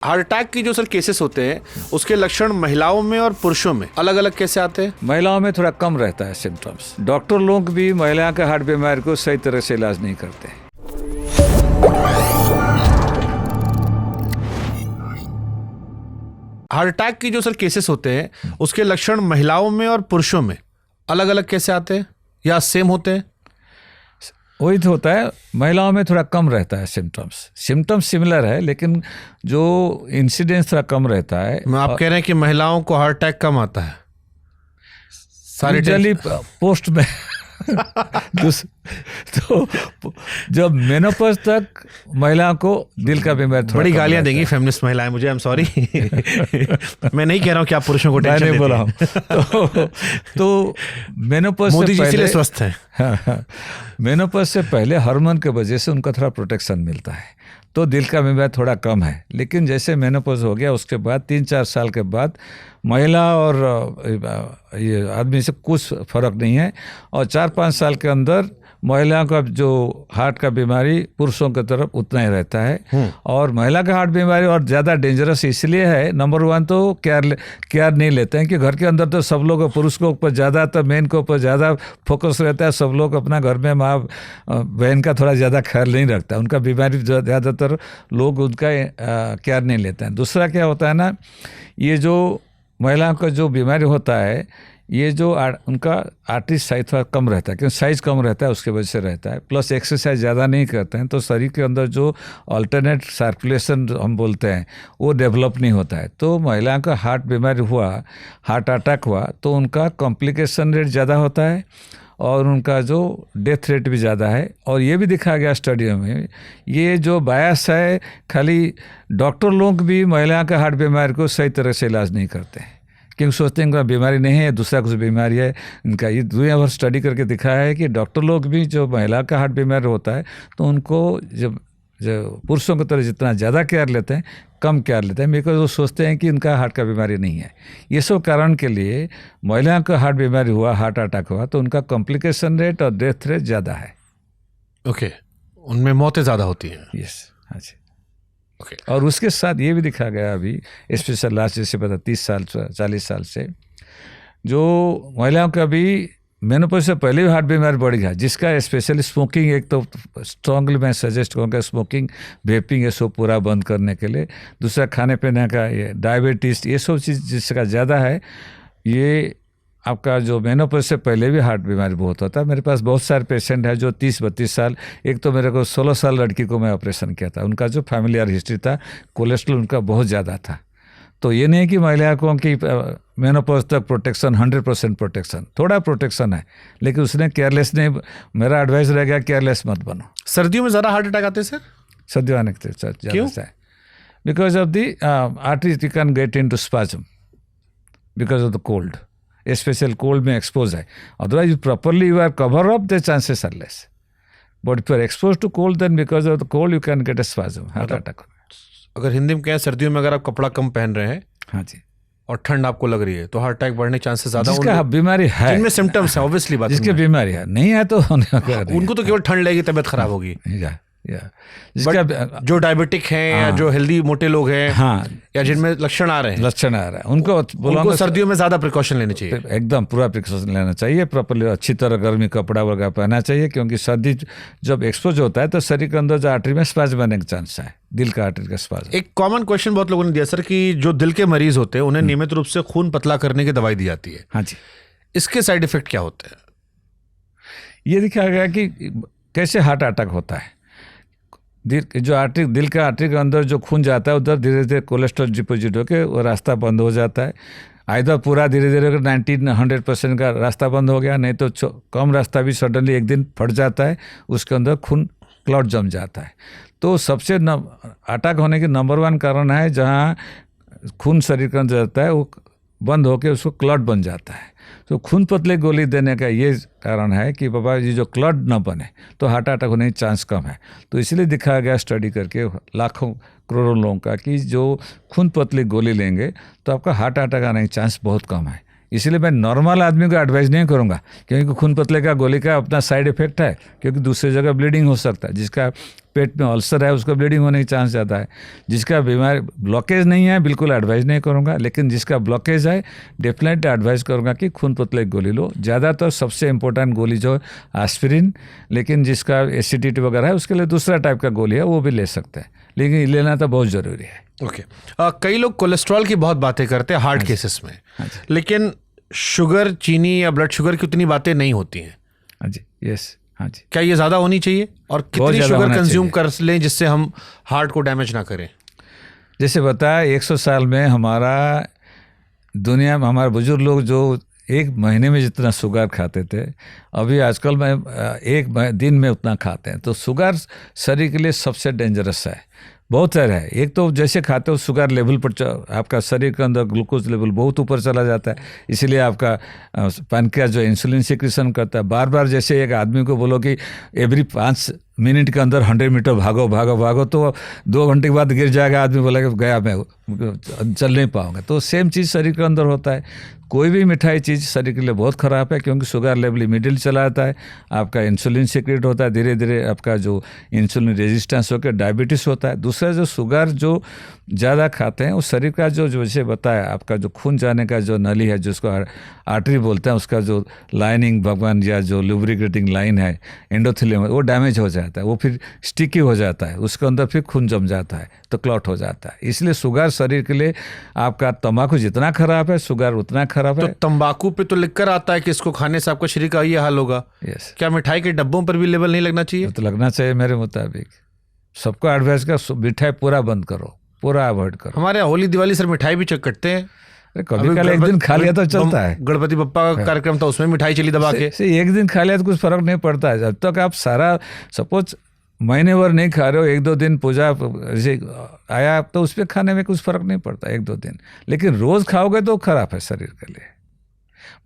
Heart attack की जो sir cases होते हैं उसके लक्षण महिलाओं में और पुरुषों में अलग अलग कैसे आते हैं? महिलाओं में थोड़ा कम रहता है सिम्टम्स। डॉक्टर लोग भी महिला के हार्ट बीमारी को सही तरह से इलाज नहीं करते। हार्ट अटैक की जो सर केसेस होते हैं उसके लक्षण महिलाओं में और पुरुषों में अलग अलग कैसे आते हैं या सेम होते हैं? वही तो होता है, महिलाओं में थोड़ा कम रहता है सिम्टम्स सिमिलर है, लेकिन जो इंसिडेंस थोड़ा कम रहता है। आप कह रहे हैं कि महिलाओं को हार्ट अटैक कम आता है सारी जली पोस्ट में तो जब मेनोपॉज तक महिला को दिल का बीमारी थोड़ा बड़ी गालियां देंगी फेमिनिस्ट महिलाएं मुझे, आई एम सॉरी। मैं नहीं कह रहा हूं कि आप पुरुषों को टेंशन नहीं बोला हूं। तो मेनोपॉज मोदी जी से इसलिए पहले स्वस्थ हैं। मेनोपॉज से पहले हार्मोन के वजह से उनका थोड़ा प्रोटेक्शन मिलता है, तो दिल का बीमारी थोड़ा कम है। लेकिन जैसे मेनोपॉज हो गया उसके बाद 3-4 साल के बाद महिला और ये आदमी से कुछ फर्क नहीं है, और 4-5 साल के अंदर महिला का जो हार्ट का बीमारी पुरुषों की तरफ उतना ही रहता है। और महिला का हार्ट बीमारी और ज़्यादा डेंजरस इसलिए है, नंबर 1 तो केयर नहीं लेते हैं कि घर के अंदर तो सब लोग पुरुष के ऊपर ज़्यादा, तो मेन के ऊपर ज़्यादा फोकस रहता है। सब लोग अपना घर में माँ बहन का थोड़ा ज़्यादा ख्याल नहीं रखता, उनका बीमारी ज़्यादातर लोग उनका केयर नहीं लेते हैं। दूसरा क्या होता है ना, ये जो महिलाओं का जो बीमारी होता है, ये जो उनका आर्टरी साइज थोड़ा कम रहता है, क्योंकि साइज कम रहता है उसके वजह से रहता है। प्लस एक्सरसाइज ज़्यादा नहीं करते हैं, तो शरीर के अंदर जो अल्टरनेट सर्कुलेशन हम बोलते हैं वो डेवलप नहीं होता है। तो महिलाओं का हार्ट बीमारी हुआ, हार्ट अटैक हुआ, तो उनका कॉम्प्लिकेशन रेट ज़्यादा होता है और उनका जो डेथ रेट भी ज़्यादा है। और ये भी दिखा गया स्टडियों में, ये जो बायस है, खाली डॉक्टर लोग भी महिला का हार्ट बीमारी को सही तरह से इलाज नहीं करते हैं, क्योंकि सोचते हैं उनका बीमारी नहीं है, दूसरा कुछ बीमारी है इनका। ये दुनिया भर स्टडी करके दिखाया है कि डॉक्टर लोग भी जो महिला का हार्ट बीमारी होता है तो उनको जब पुरुषों की तरह जितना ज़्यादा केयर लेते हैं कम केयर लेते हैं, बिकॉज वो सोचते हैं कि उनका हार्ट का बीमारी नहीं है। ये सब कारण के लिए महिलाओं का हार्ट बीमारी हुआ, हार्ट अटैक हुआ, तो उनका कॉम्प्लिकेशन रेट और डेथ रेट ज़्यादा है। ओके, उनमें मौतें ज़्यादा होती हैं। यस, हाँ जी। ओके। और उसके साथ ये भी दिखा गया अभी, स्पेशल लास्ट जैसे पता 30 साल 40 साल से जो महिलाओं का भी मेनोपॉज से पहले भी हार्ट बीमारी बढ़ गया, जिसका स्पेशली स्मोकिंग, एक तो स्ट्रांगली मैं सजेस्ट करूँगा स्मोकिंग, वेपिंग, ये सब पूरा बंद करने के लिए। दूसरा खाने पीने का, ये डायबिटीज़, ये सब चीज़ जिसका ज़्यादा है, ये आपका जो मेनोपॉज से पहले भी हार्ट बीमारी बहुत होता है। मेरे पास बहुत सारे पेशेंट हैं जो 30-32 साल, एक तो मेरे को 16 साल लड़की को मैं ऑपरेशन किया था, उनका जो फैमिलियर हिस्ट्री था, कोलेस्ट्रॉल उनका बहुत ज़्यादा था। तो ये नहीं कि महिलाओं की मेनोपॉज तक प्रोटेक्शन 100% प्रोटेक्शन, थोड़ा प्रोटेक्शन है, लेकिन उसने केयरलेस नहीं। मेरा एडवाइस रहेगा केयरलेस मत बनो। सर्दियों में ज़्यादा हार्ट अटैक आते हैं सर? सर्दियों आने के ज़्यादा है, because of the artery you can get into spasm because of the cold, special cold में एक्सपोज है। Otherwise properly you are cover up, the chances are less, but if you are expose to cold then because of the cold you can get a spasm, heart attack. अगर हिंदी में कहें, सर्दियों में अगर आप कपड़ा कम पहन रहे हैं, हाँ जी, और ठंड आपको लग रही है, तो हार्ट अटैक बढ़ने के चांसेस ज़्यादा। जिसका बीमारी है, जिनमें सिम्टम्स है, ऑब्वियसली बात, जिसकी बीमारी है, नहीं है तो उनको तो केवल ठंड लगेगी, तबीयत खराब होगी। जिसका जो डायबिटिक हैं, या जो हेल्दी मोटे लोग हैं, हाँ, या जिनमें लक्षण आ रहे हैं, उनको सर्दियों में ज़्यादा प्रिकॉशन लेने चाहिए। एकदम पूरा प्रिकॉशन लेना चाहिए, प्रॉपरली अच्छी तरह गर्मी कपड़ा वगैरह पहनना चाहिए, क्योंकि सर्दी जब एक्सपोज होता है तो शरीर के अंदर जो आर्टरी में स्पाज्म बनने का चांस है, दिल का आर्टरी का स्पाज्म। एक कॉमन क्वेश्चन बहुत लोगों ने दिया सर कि जो दिल के मरीज होते हैं उन्हें नियमित रूप से खून पतला करने की दवाई दी जाती है। हाँ जी, इसके साइड इफेक्ट क्या होते हैं? ये दिखाया गया कि कैसे हार्ट अटैक होता है। जो आर्टरी, दिल का आर्टरी के अंदर जो खून जाता है, उधर धीरे धीरे कोलेस्ट्रॉल डिपोजिट होकर वो रास्ता बंद हो जाता है। आइदर पूरा धीरे धीरे 90-100% का रास्ता बंद हो गया, नहीं तो कम रास्ता भी सडनली एक दिन फट जाता है, उसके अंदर खून क्लॉट जम जाता है। तो सबसे अटैक होने के नंबर 1 कारण है, जहाँ खून शरीर के अंदर जाता है वो बंद होकर उसको क्लॉट बन जाता है। तो खून पतले गोली देने का ये कारण है कि बाबा ये जो क्लॉट न बने तो हार्ट अटैक होने की चांस कम है। तो इसलिए दिखाया गया स्टडी करके लाखों करोड़ों लोगों का कि जो खून पतली गोली लेंगे तो आपका हार्ट अटैक आने की चांस बहुत कम है। इसलिए मैं नॉर्मल आदमी को एडवाइस नहीं करूँगा, क्योंकि खून पतले का गोली का अपना साइड इफेक्ट है, क्योंकि दूसरी जगह ब्लीडिंग हो सकता है, जिसका पेट में अल्सर है उसको ब्लीडिंग होने की चांस ज़्यादा है। जिसका बीमारी ब्लॉकेज नहीं है बिल्कुल एडवाइस नहीं करूँगा, लेकिन जिसका ब्लॉकेज है डेफिनेटली एडवाइस करूँगा कि खून पतले की गोली लो। ज़्यादातर सबसे इम्पोर्टेंट गोली जो एस्पिरिन, लेकिन जिसका एसिडिटी वगैरह है उसके लिए दूसरा टाइप का गोली है वो भी ले सकते हैं, लेकिन लेना तो बहुत ज़रूरी है। ओके कई लोग कोलेस्ट्रॉल की बहुत बातें करते हैं हार्ट केसेस में, लेकिन शुगर, चीनी या ब्लड शुगर की उतनी बातें नहीं होती हैं। हाँ जी, यस, हाँ जी। क्या ये ज़्यादा होनी चाहिए और कितनी शुगर कंज्यूम कर लें जिससे हम हार्ट को डैमेज ना करें? जैसे बताया 100 साल में हमारा दुनिया में हमारे बुजुर्ग लोग जो एक महीने में जितना शुगर खाते थे, अभी आजकल में एक दिन में उतना खाते हैं। तो शुगर शरीर के लिए सबसे डेंजरस है। बहुत सारे है, एक तो जैसे खाते हो शुगर लेवल पर आपका शरीर के अंदर ग्लूकोज लेवल बहुत ऊपर चला जाता है, इसलिए आपका पैनक्रियास जो इंसुलिन सिक्रीशन करता है। बार बार जैसे एक आदमी को बोलो कि एवरी 5 मिनट के अंदर 100 मीटर भागो भागो भागो, तो 2 घंटे के बाद गिर जाएगा आदमी, बोला कि गया मैं चल नहीं पाऊंगा। तो सेम चीज़ शरीर के अंदर होता है। कोई भी मिठाई चीज़ शरीर के लिए बहुत ख़राब है, क्योंकि शुगर लेवल इमीडिएटली चला जाता है, आपका इंसुलिन सीक्रेट होता है, धीरे धीरे आपका जो इंसुलिन रेजिस्टेंस होकर डायबिटीज़ होता है। दूसरा जो शुगर जो ज़्यादा खाते हैं उस शरीर का जो जैसे बताया आपका जो खून जाने का जो नली है जिसको आर्टरी बोलते हैं, उसका जो लाइनिंग भगवान या जो लुब्रिकेटिंग लाइन है एंडोथेलियम, वो डैमेज हो जाता है, वो फिर स्टिकी हो जाता है, उसके अंदर फिर खून जम जाता है तो क्लॉट हो जाता है। इसलिए शुगर शरीर के लिए आपका तंबाकू जितना खराब है शुगर उतना खराब है। तो तंबाकू पे तो लिखकर आता है कि इसको खाने से आपका शरीर का ये हाल होगा। यस। क्या मिठाई के डब्बों पर भी लेबल नहीं लगना चाहिए? तो लगना चाहिए मेरे मुताबिक। सबको एडवाइस का मिठाई पूरा बंद करो, पूरा अवॉइड करो। हमारे यहाँ होली दिवाली सर मिठाई भी चेक करते हैं, कभी कल एक दिन खा लिया तो चलता है। गणपति बप्पा का कार्यक्रम था उसमें मिठाई चली दबा के, एक दिन खा लिया तो कुछ फर्क नहीं पड़ता है। जब तक आप सारा सपोज महीने भर नहीं खा रहे हो, 1-2 दिन पूजा जैसे आया तो उस पर खाने में कुछ फर्क नहीं पड़ता 1-2 दिन, लेकिन रोज़ खाओगे तो खराब है शरीर के लिए।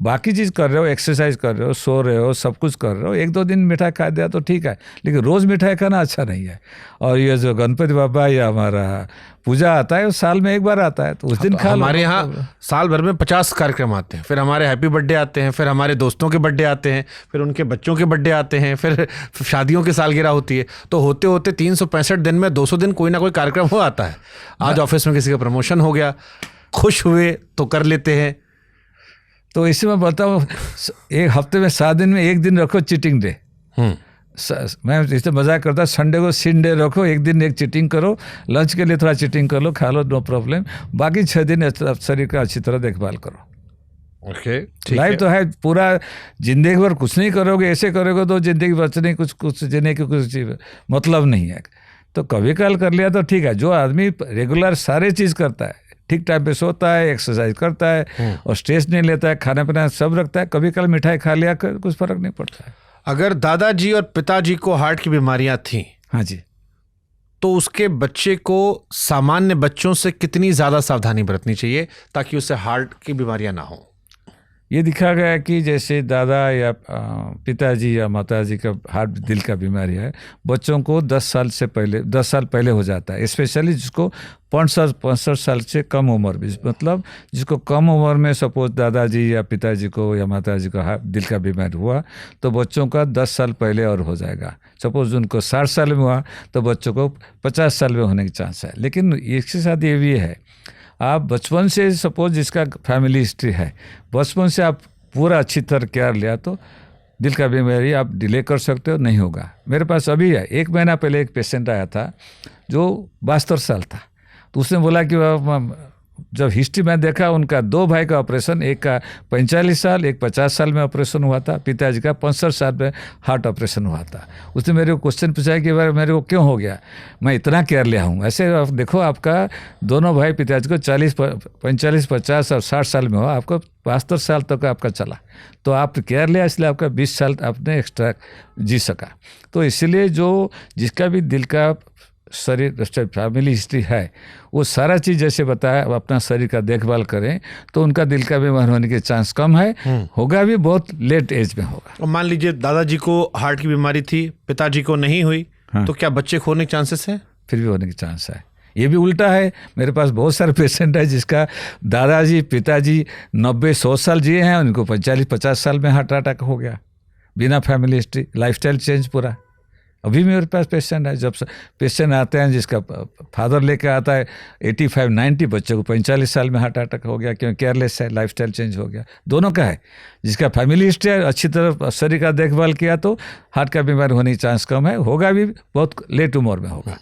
बाकी चीज़ कर रहे हो, एक्सरसाइज कर रहे हो, सो रहे हो, सब कुछ कर रहे हो, 1-2 दिन मिठाई खा दिया तो ठीक है, लेकिन रोज़ मिठाई खाना अच्छा नहीं है। और ये जो गणपति बाबा या हमारा पूजा आता है वो साल में एक बार आता है, तो उस दिन खा लो। हमारे यहाँ साल भर में 50 कार्यक्रम आते हैं, फिर हमारे हैप्पी बर्थडे आते हैं, फिर हमारे दोस्तों के बर्थडे आते हैं, फिर उनके बच्चों के बर्थडे आते हैं, फिर शादियों की सालगिरह होती है। तो होते होते 365 दिन में 200 दिन कोई ना कोई कार्यक्रम हो आता है। आज ऑफिस में किसी का प्रमोशन हो गया, खुश हुए तो कर लेते हैं। तो इसी में बताऊँ, एक हफ्ते में 7 दिन में एक दिन रखो चीटिंग डे। मैं इससे मजाक करता, संडे को सिन डे रखो, एक दिन एक चीटिंग करो, लंच के लिए थोड़ा चीटिंग कर लो, खा लो, नो प्रॉब्लम। बाकी 6 दिन शरीर का अच्छी तरह देखभाल करो। ओके, लाइफ तो है, पूरा जिंदगी भर कुछ नहीं करोगे, ऐसे करोगे तो जिंदगी बचने कुछ जीने की कुछ मतलब नहीं है। तो कभी काल कर लिया तो ठीक है। जो आदमी रेगुलर सारे चीज़ करता है, ठीक टाइम पे सोता है, एक्सरसाइज करता है और स्ट्रेस नहीं लेता है, खाना पीना सब रखता है, कभी कल मिठाई खा लिया कुछ फर्क नहीं पड़ता है। अगर दादाजी और पिताजी को हार्ट की बीमारियां थीं, हाँ जी, तो उसके बच्चे को सामान्य बच्चों से कितनी ज़्यादा सावधानी बरतनी चाहिए ताकि उसे हार्ट की बीमारियां ना हो? ये दिखा गया कि जैसे दादा या पिताजी या माताजी का हार्ट दिल का बीमारी है, बच्चों को 10 साल पहले हो जाता है, स्पेशली जिसको 65 साल से कम उम्र में, मतलब जिसको कम उम्र में सपोज दादाजी या पिताजी को या माताजी को दिल का बीमारी हुआ तो बच्चों का 10 साल पहले और हो जाएगा। सपोज उनको 60 साल में हुआ तो बच्चों को 50 साल में होने की चांस है। लेकिन इसके साथ ये भी है, आप बचपन से सपोज जिसका फैमिली हिस्ट्री है, बचपन से आप पूरा अच्छी तरह केयर लिया तो दिल का बीमारी आप डिले कर सकते हो, नहीं होगा। मेरे पास अभी है, 1 महीना पहले एक पेशेंट आया था जो 72 साल था। तो उसने बोला कि जब हिस्ट्री में देखा, उनका 2 भाई का ऑपरेशन, एक का 45 साल, एक 50 साल में ऑपरेशन हुआ था, पिताजी का 65 साल में हार्ट ऑपरेशन हुआ था। उसने मेरे को क्वेश्चन पूछा कि भाई मेरे को क्यों हो गया, मैं इतना केयर लिया हूँ। ऐसे आप देखो, आपका दोनों भाई पिताजी को 40, 45, 50 और 60 साल में हुआ, आपको 72 साल तक आपका चला, तो आप केयर लिया, इसलिए आपका 20 साल आपने एक्स्ट्रा जी सका। तो इसलिए जो जिसका भी दिल का शरीर फैमिली हिस्ट्री है, वो सारा चीज़ जैसे बताया, अपना शरीर का देखभाल करें तो उनका दिल का बीमार होने के चांस कम है। होगा भी बहुत लेट एज में होगा। और मान लीजिए दादाजी को हार्ट की बीमारी थी, पिताजी को नहीं हुई, हाँ, तो क्या बच्चे को होने के चांसेस हैं? फिर भी होने के चांस है। ये भी उल्टा है, मेरे पास बहुत सारे पेशेंट है जिसका दादाजी पिताजी 90-100 साल जिए हैं, उनको 45-50 साल में हार्ट अटैक हो गया, बिना फैमिली हिस्ट्री, लाइफस्टाइल चेंज पूरा। अभी मेरे पास पेशेंट है, जब पेशेंट आते हैं जिसका फादर लेके आता है 85-90, बच्चे को 45 साल में हार्ट अटैक हो गया, क्योंकि केयरलेस है, लाइफस्टाइल चेंज हो गया, दोनों का है। जिसका फैमिली हिस्ट्री है, अच्छी तरह शरीर का देखभाल किया तो हार्ट का बीमारी होने की चांस कम है, होगा भी बहुत लेट उम्र में होगा।